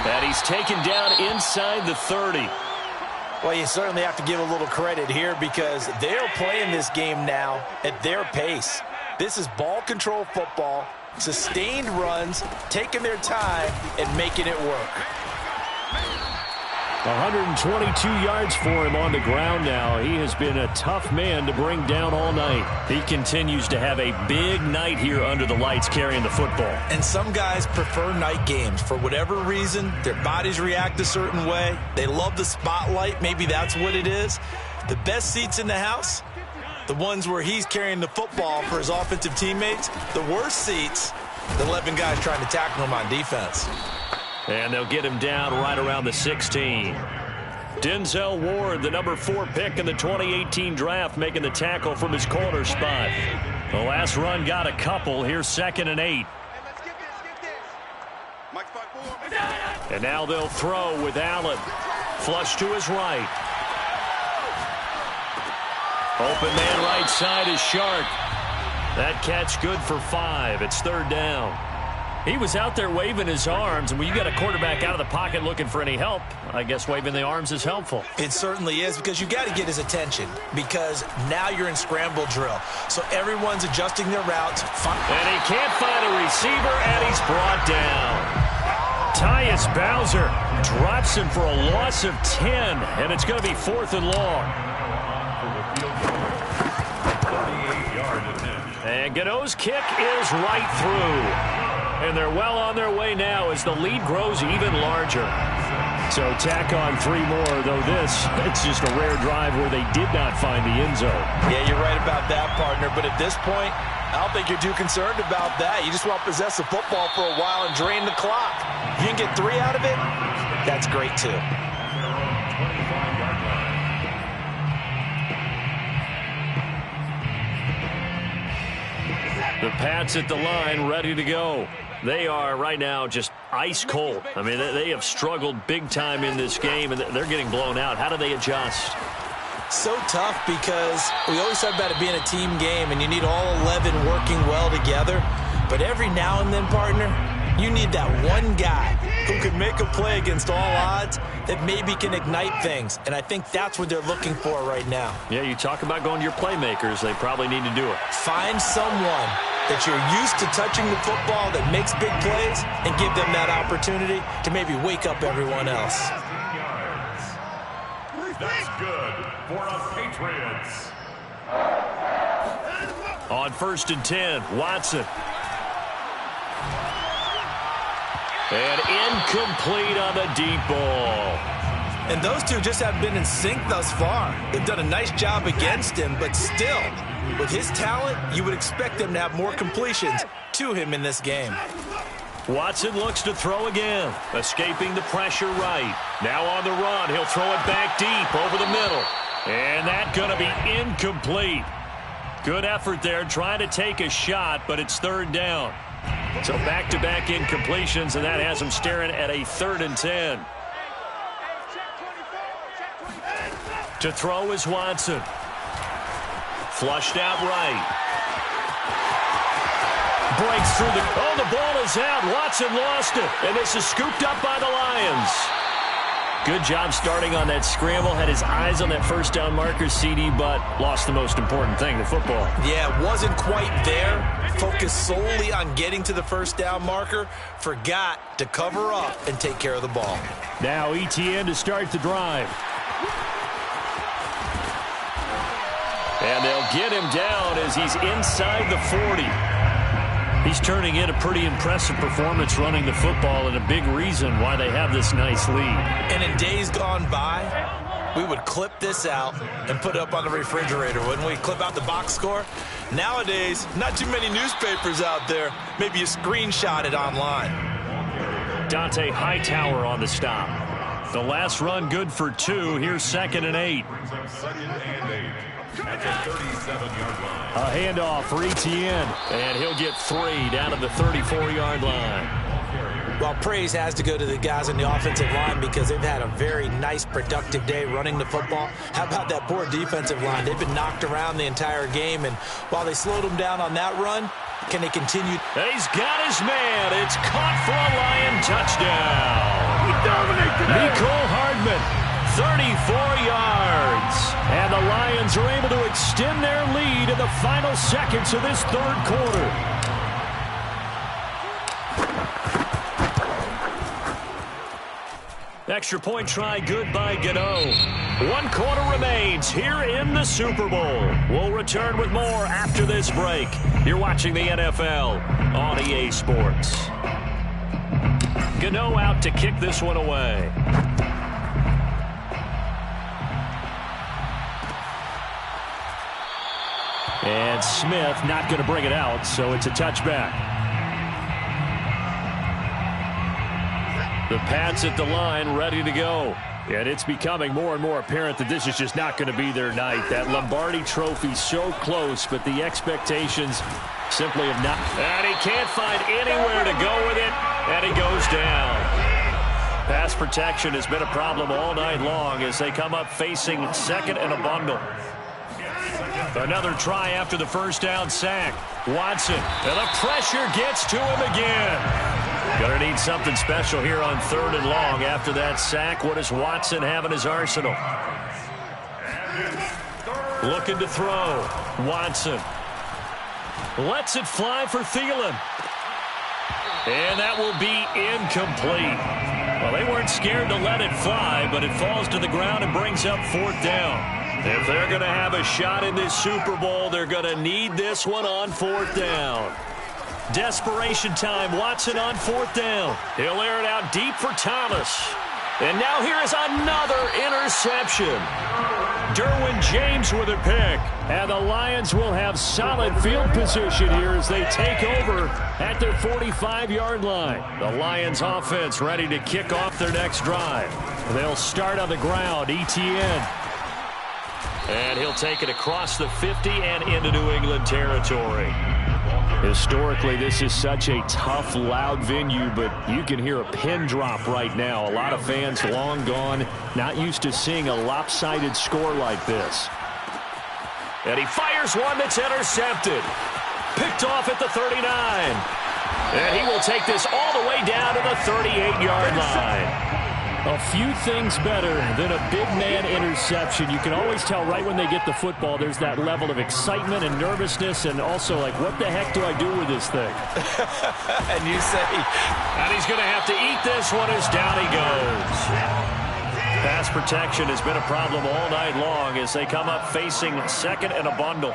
Speaker 2: And he's taken down inside the 30.
Speaker 3: Well, you certainly have to give a little credit here because they're playing this game now at their pace. This is ball control football, sustained runs, taking their time, and making it work.
Speaker 5: 122 yards for him on the ground now. He has been a tough man to bring down all night. He continues to have a big night here under the lights carrying the football.
Speaker 3: And some guys prefer night games. For whatever reason, their bodies react a certain way. They love the spotlight. Maybe that's what it is. The best seats in the house, the ones where he's carrying the football for his offensive teammates. The worst seats, the 11 guys trying to tackle him on defense.
Speaker 2: And they'll get him down right around the 16. Denzel Ward, the number 4 pick in the 2018 draft, making the tackle from his corner spot. The last run got a couple. Here's 2nd and 8. And now they'll throw with Allen. Flush to his right. Open man right side is Shark. That catch good for 5. It's 3rd down. He was out there waving his arms, and when you got a quarterback out of the pocket looking for any help, I guess waving the arms is helpful.
Speaker 3: It certainly is, because you got to get his attention, because now you're in scramble drill. So everyone's adjusting their routes.
Speaker 2: And he can't find a receiver, and he's brought down. Tyus Bowser drops him for a loss of 10, and it's going to be 4th and long. And Gano's kick is right through. And they're well on their way now as the lead grows even larger. So tack on 3 more, though it's just a rare drive where they did not find the end zone.
Speaker 3: Yeah, you're right about that, partner. But at this point, I don't think you're too concerned about that. You just want to possess the football for a while and drain the clock. If you can get 3 out of it, that's great, too.
Speaker 2: The Pats at the line, ready to go. They are right now just ice cold. I mean, they have struggled big time in this game, and they're getting blown out. How do they adjust?
Speaker 3: So tough, because we always talk about it being a team game, and you need all 11 working well together. But every now and then, partner, you need that one guy who can make a play against all odds that maybe can ignite things. And I think that's what they're looking for right now.
Speaker 2: Yeah, you talk about going to your playmakers. They probably need to do it.
Speaker 3: Find someone that you're used to touching the football that makes big plays and give them that opportunity to maybe wake up everyone else.
Speaker 4: That's good for the Patriots.
Speaker 2: On 1st and 10, Watson. And incomplete on the deep ball.
Speaker 3: And those two just have been in sync thus far. They've done a nice job against him, but still, with his talent, you would expect them to have more completions to him in this game.
Speaker 2: Watson looks to throw again, escaping the pressure right. Now on the run, he'll throw it back deep over the middle. And that's going to be incomplete. Good effort there, trying to take a shot, but it's 3rd down. So back-to-back incompletions, and that has him staring at a 3rd and 10. To throw is Watson. Flushed out right. breaks through the... Oh, the ball is out. Watson lost it. And this is scooped up by the Lions. Good job starting on that scramble. Had his eyes on that first down marker, CD, but lost the most important thing, the football.
Speaker 3: Yeah, wasn't quite there. Focused solely on getting to the first down marker. Forgot to cover up and take care of the ball.
Speaker 5: Now ETN to start the drive.
Speaker 2: And they'll get him down as he's inside the 40. He's turning in a pretty impressive performance running the football, and a big reason why they have this nice lead.
Speaker 3: And in days gone by, we would clip this out and put it up on the refrigerator, wouldn't we? Clip out the box score. Nowadays, not too many newspapers out there. Maybe you screenshot it online.
Speaker 2: Dante Hightower on the stop. The last run good for 2. Here's 2nd and 8.
Speaker 4: At the 37-yard line.
Speaker 5: A handoff for ETN.
Speaker 2: And he'll get 3 down to the 34-yard line.
Speaker 3: Well, praise has to go to the guys on the offensive line because they've had a very nice, productive day running the football. How about that poor defensive line? They've been knocked around the entire game, and while they slowed them down on that run, can they continue?
Speaker 2: He's got his man. It's caught for a Lion touchdown.
Speaker 6: We dominate today.
Speaker 2: Nicole Hardman, 34 yards.
Speaker 5: And the Lions are able to extend their lead in the final seconds of this third quarter.
Speaker 2: Extra point try good by Gano. 1 quarter remains here in the Super Bowl. We'll return with more after this break. You're watching the NFL on EA Sports. Gano out to kick this one away.
Speaker 5: And Smith not going to bring it out, so it's a touchback.
Speaker 2: The Pats at the line, ready to go.
Speaker 5: And it's becoming more and more apparent that this is just not going to be their night. That Lombardi trophy so close, but the expectations simply have not.
Speaker 2: And he can't find anywhere to go with it, and he goes down. Pass protection has been a problem all night long as they come up facing 2nd and a bundle. Another try after the first down sack. Watson, and the pressure gets to him again. Gonna need something special here on 3rd and long after that sack. What does Watson have in his arsenal? Looking to throw. Watson lets it fly for Thielen. And that will be incomplete. Well, they weren't scared to let it fly, but it falls to the ground and brings up 4th down. If they're going to have a shot in this Super Bowl, they're going to need this one on 4th down. Desperation time. Watson on 4th down. He'll air it out deep for Thomas. And now here is another interception. Derwin James with a pick.
Speaker 5: And the Lions will have solid field position here as they take over at their 45-yard line.
Speaker 2: The Lions offense ready to kick off their next drive.
Speaker 5: They'll start on the ground. ETN.
Speaker 2: And he'll take it across the 50 and into New England territory.
Speaker 5: Historically, this is such a tough, loud venue, but you can hear a pin drop right now. A lot of fans long gone, not used to seeing a lopsided score like this.
Speaker 2: And he fires one that's intercepted. Picked off at the 39. And he will take this all the way down to the 38-yard line.
Speaker 5: A few things better than a big man interception. You can always tell right when they get the football, there's that level of excitement and nervousness, and also like, what the heck do I do with this thing?
Speaker 3: And you say,
Speaker 2: and he's going to have to eat this one as down he goes. Pass protection has been a problem all night long as they come up facing 2nd and a bundle.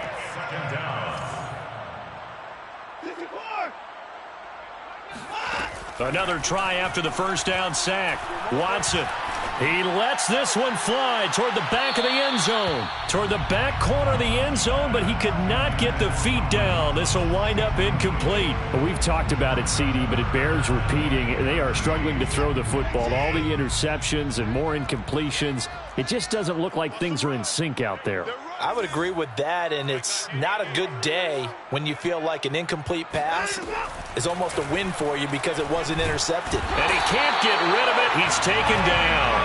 Speaker 2: Another try after the first down sack. Watson, he lets this one fly toward the back of the end zone. Toward the back corner of the end zone, but he could not get the feet down. This will wind up incomplete.
Speaker 5: Well, we've talked about it, CD, but it bears repeating. They are struggling to throw the football. All the interceptions and more incompletions. It just doesn't look like things are in sync out there.
Speaker 3: I would agree with that, and it's not a good day when you feel like an incomplete pass is almost a win for you because it wasn't intercepted.
Speaker 2: And he can't get rid of it. He's taken down.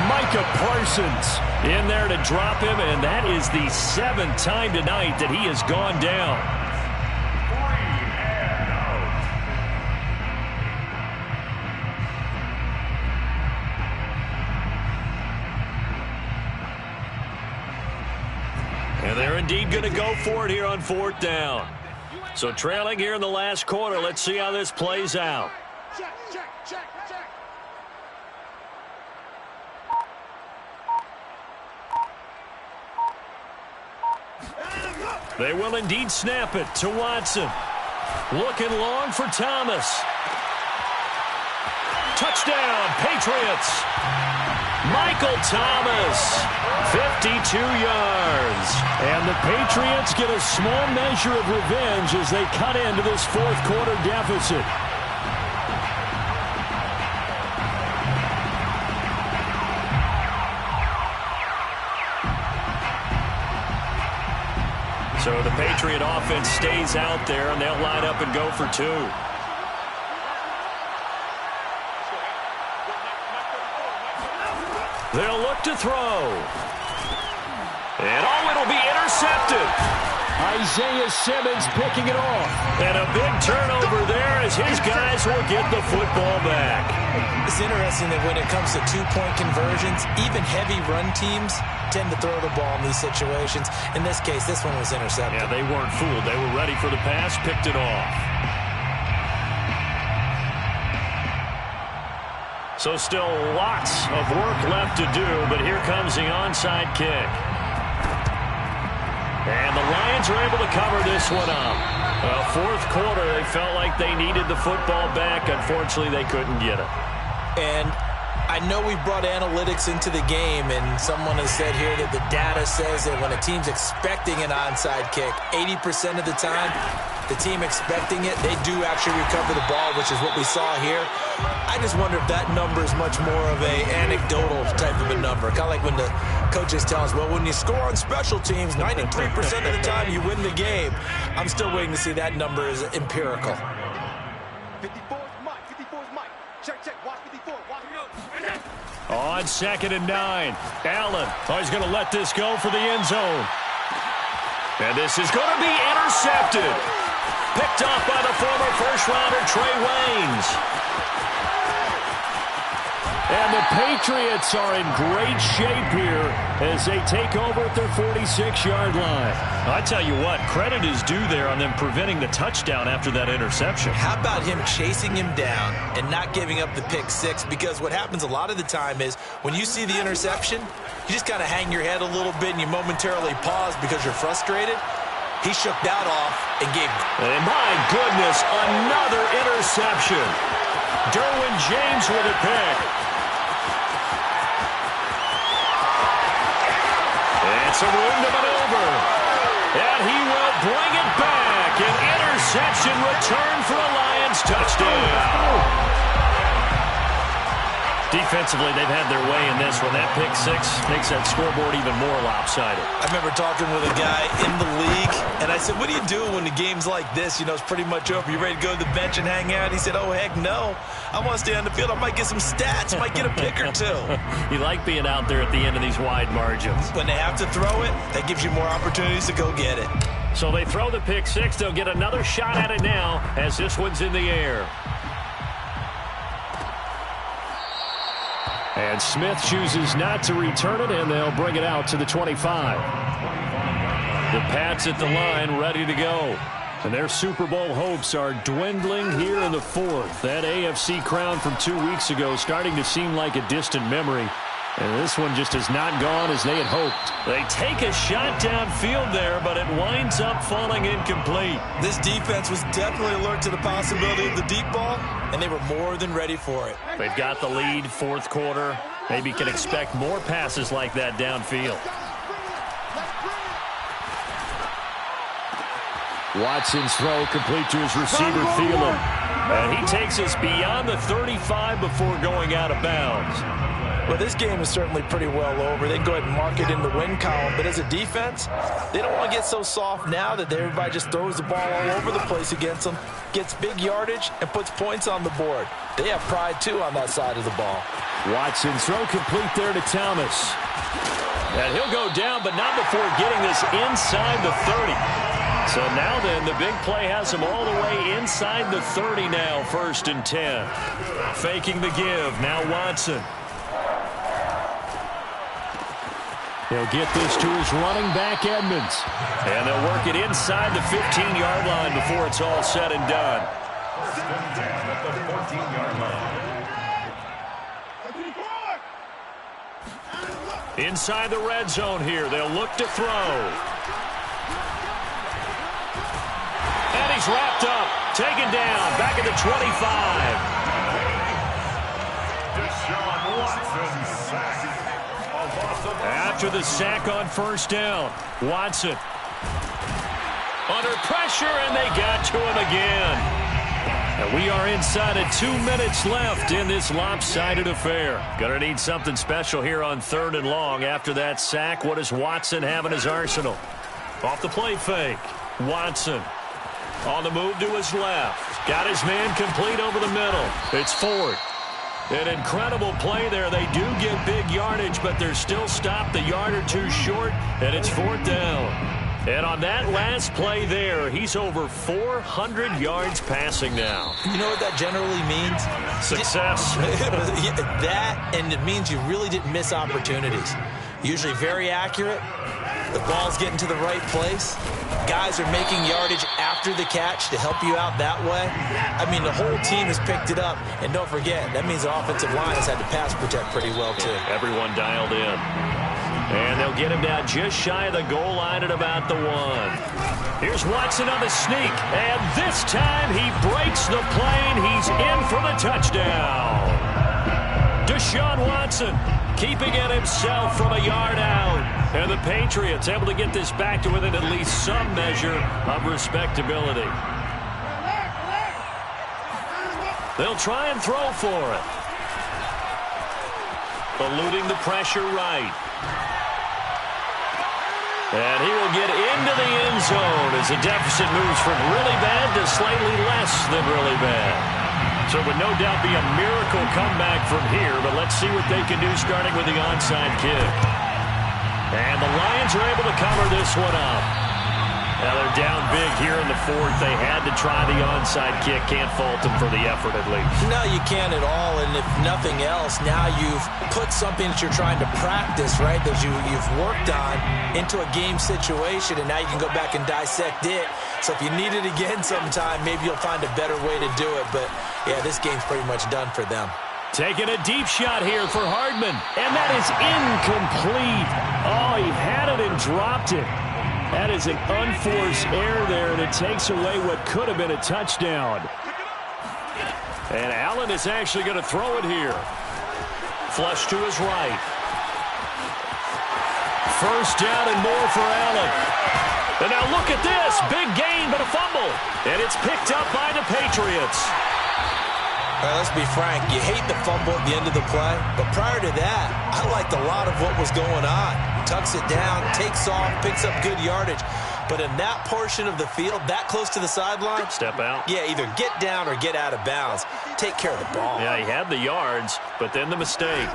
Speaker 5: Micah Parsons
Speaker 2: in there to drop him, and that is the 7th time tonight that he has gone down. indeed going to go for it here on 4th down. So trailing here in the last quarter. Let's see how this plays out.
Speaker 6: Check, check, check, check.
Speaker 2: They will indeed snap it to Watson. Looking long for Thomas. Touchdown, Patriots. Michael Thomas, 52 yards.
Speaker 5: And the Patriots get a small measure of revenge as they cut into this 4th quarter deficit.
Speaker 2: So the Patriot offense stays out there, and they'll line up and go for 2. They'll look to throw. And it'll be intercepted.
Speaker 5: Isaiah Simmons picking it off.
Speaker 2: And a big turnover there as his guys will get the football back.
Speaker 3: It's interesting that when it comes to 2-point conversions, even heavy run teams tend to throw the ball in these situations. In this case, this one was intercepted.
Speaker 2: Yeah, they weren't fooled. They were ready for the pass, picked it off. So still lots of work left to do, but here comes the onside kick. And the Lions are able to cover this one up. 4th quarter, they felt like they needed the football back. Unfortunately, they couldn't get it.
Speaker 3: And I know we brought analytics into the game, and someone has said here that the data says that when a team's expecting an onside kick, 80% of the time, the team expecting it, they do actually recover the ball, which is what we saw here. I just wonder if that number is much more of a anecdotal type of a number. Kind of like when the coaches tell us, well, when you score on special teams, 93% of the time you win the game. I'm still waiting to see that number is empirical.
Speaker 6: 54 is Mike. 54 is Mike. Check, check. Watch 54. Watch it.
Speaker 2: On 2nd and 9. Allen, he's going to let this go for the end zone. And this is going to be intercepted. Picked off by the former first-rounder Trey Waynes.
Speaker 5: And the Patriots are in great shape here as they take over at their 46-yard line.
Speaker 2: I tell you what, credit is due there on them preventing the touchdown after that interception.
Speaker 3: How about him chasing him down and not giving up the pick 6? Because what happens a lot of the time is when you see the interception, you just kind of hang your head a little bit and you momentarily pause because you're frustrated. He shook that off and gave...
Speaker 2: And my goodness, another interception. Derwin James with a pick. And some room to maneuver. And he will bring it back. An interception return for a Lions touchdown. Defensively, they've had their way in this one. That pick 6 makes that scoreboard even more lopsided.
Speaker 3: I remember talking with a guy in the league, and I said, what do you do when the game's like this? You know, it's pretty much over. You ready to go to the bench and hang out? He said, oh, heck no. I want to stay on the field. I might get some stats. I might get a pick or 2.
Speaker 2: You like being out there at the end of these wide margins.
Speaker 3: When they have to throw it, that gives you more opportunities to go get it.
Speaker 2: So they throw the pick 6. They'll get another shot at it now as this one's in the air.
Speaker 5: And Smith chooses not to return it, and they'll bring it out to the 25.
Speaker 2: The Pats at the line, ready to go.
Speaker 5: And their Super Bowl hopes are dwindling here in the 4th. That AFC crown from 2 weeks ago starting to seem like a distant memory. And this one just has not gone as they had hoped.
Speaker 2: They take a shot downfield there, but it winds up falling incomplete.
Speaker 3: This defense was definitely alert to the possibility of the deep ball, and they were more than ready for it.
Speaker 2: They've got the lead, 4th quarter. Maybe can expect more passes like that downfield.
Speaker 5: Watson's throw complete to his receiver, Thielen.
Speaker 2: And he takes us beyond the 35 before going out of bounds.
Speaker 3: Well, this game is certainly pretty well over. They can go ahead and mark it in the win column. But as a defense, they don't want to get so soft now that everybody just throws the ball all over the place against them, gets big yardage, and puts points on the board. They have pride, too, on that side of the ball.
Speaker 5: Watson's throw complete there to Thomas.
Speaker 2: And he'll go down, but not before getting this inside the 30. So now then, the big play has him all the way inside the 30 now, 1st and 10. Faking the give, now Watson.
Speaker 5: He'll get this to his running back, Edmonds.
Speaker 2: And they'll work it inside the 15-yard line before it's all said and done.
Speaker 4: At the 14-yard line.
Speaker 2: Inside the red zone here. They'll look to throw. And he's wrapped up. Taken down. Back at the 25.
Speaker 4: Deshaun Watson sacked.
Speaker 2: After the sack on first down, Watson under pressure, and they got to him again. And we are inside of 2 minutes left in this lopsided affair. Gonna need something special here on 3rd and long. After that sack, what does Watson have in his arsenal? Off the play fake. Watson on the move to his left. Got his man complete over the middle. It's Ford. An incredible play there. They do get big yardage, but they're still stopped a yard or two short, and it's 4th down. And on that last play there, he's over 400 yards passing now.
Speaker 3: You know what that generally means?
Speaker 2: Success.
Speaker 3: That, and it means you really didn't miss opportunities. Usually very accurate. The ball's getting to the right place. Guys are making yardage after the catch to help you out that way. I mean, the whole team has picked it up. And don't forget, that means the offensive line has had to pass protect pretty well, too.
Speaker 2: Everyone dialed in. And they'll get him down just shy of the goal line at about the 1. Here's Watson on the sneak. And this time he breaks the plane. He's in for the touchdown. Deshaun Watson keeping it himself from a yard out. And the Patriots able to get this back to within at least some measure of respectability. They'll try and throw for it. Eluding the pressure right. And he will get into the end zone as the deficit moves from really bad to slightly less than really bad. So it would no doubt be a miracle comeback from here, but let's see what they can do starting with the onside kick. And the Lions are able to cover this one up. Now they're down big here in the 4th. They had to try the onside kick. Can't fault them for the effort at least.
Speaker 3: No, you can't at all. And if nothing else, now you've put something that you're trying to practice, right, that you've worked on into a game situation, and now you can go back and dissect it. So if you need it again sometime, maybe you'll find a better way to do it. But, yeah, this game's pretty much done for them.
Speaker 5: Taking a deep shot here for Hardman. And that is incomplete. Oh, he had it and dropped it. That is an unforced error there, and it takes away what could have been a touchdown. And Allen is actually going to throw it here.
Speaker 2: Flush to his right.
Speaker 5: First down and more for Allen.
Speaker 2: And now look at this. Big gain, but a fumble. And it's picked up by the Patriots.
Speaker 3: All right, let's be frank. You hate the fumble at the end of the play, but prior to that, I liked a lot of what was going on. Tucks it down, takes off, picks up good yardage. But in that portion of the field, that close to the sideline,
Speaker 2: step out.
Speaker 3: Yeah, either get down or get out of bounds. Take care of the ball.
Speaker 2: Yeah, he had the yards, but then the mistake.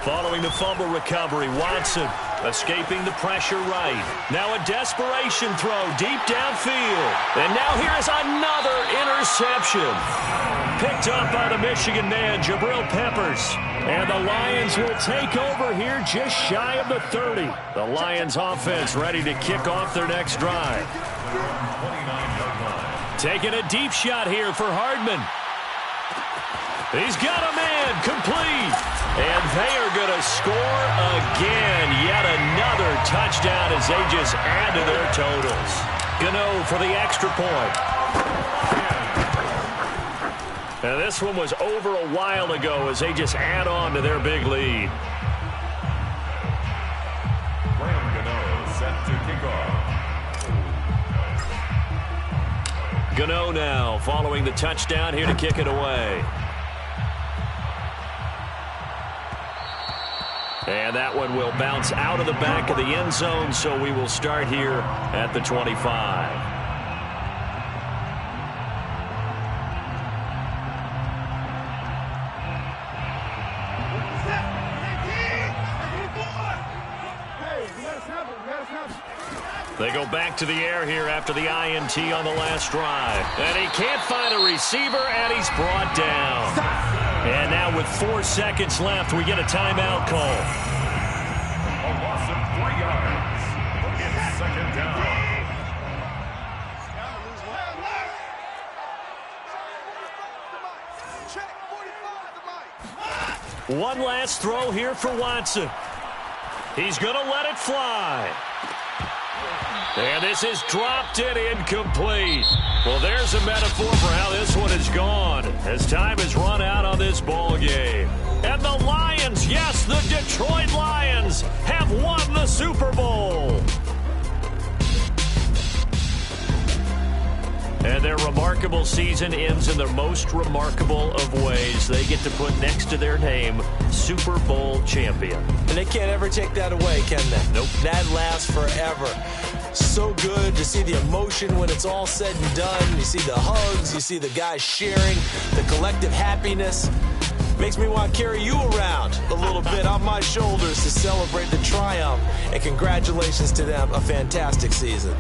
Speaker 2: Following the fumble recovery, Watson escaping the pressure right. Now a desperation throw deep downfield. And now here is another interception. Picked up by the Michigan man, Jabril Peppers. And the Lions will take over here just shy of the 30. The Lions offense ready to kick off their next drive. Taking a deep shot here for Hardman. He's got a man complete. And they are going to score again. Yet another touchdown as they just add to their totals. Gano for the extra point. Now this one was over a while ago as they just add on to their big lead.
Speaker 4: Gano set to kick off.
Speaker 2: Gano now following the touchdown here to kick it away. And that one will bounce out of the back of the end zone, so we will start here at the 25. They go back to the air here after the INT on the last drive. And he can't find a receiver, and he's brought down. And now with 4 seconds left, we get a timeout call.
Speaker 4: A loss of
Speaker 2: One last throw here for Watson. He's going to let it fly. And this is dropped and incomplete. Well, there's a metaphor for how this one is gone as time has run out on this ball game. And the Lions, yes, the Detroit Lions, have won the Super Bowl. And their remarkable season ends in the most remarkable of ways. They get to put next to their name, Super Bowl champion.
Speaker 3: And they can't ever take that away, can they?
Speaker 2: Nope.
Speaker 3: That lasts forever. So good to see the emotion when it's all said and done. You see the hugs, you see the guys sharing, the collective happiness. Makes me want to carry you around a little bit on my shoulders to celebrate the triumph. And congratulations to them, a fantastic season.